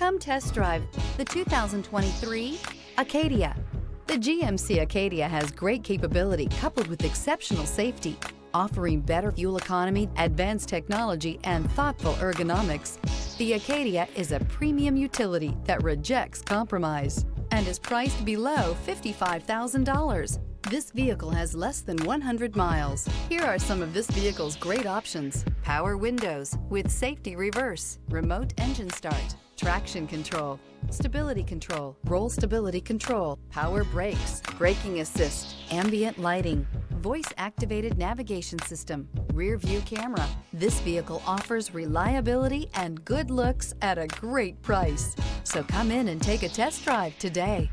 Come test drive the 2023 Acadia. The GMC Acadia has great capability coupled with exceptional safety, offering better fuel economy, advanced technology, and thoughtful ergonomics. The Acadia is a premium utility that rejects compromise and is priced below $55,000. This vehicle has less than 100 miles. Here are some of this vehicle's great options: power windows with safety reverse, remote engine start, traction control, stability control, roll stability control, power brakes, braking assist, ambient lighting, voice-activated navigation system, rear view camera. This vehicle offers reliability and good looks at a great price. So come in and take a test drive today.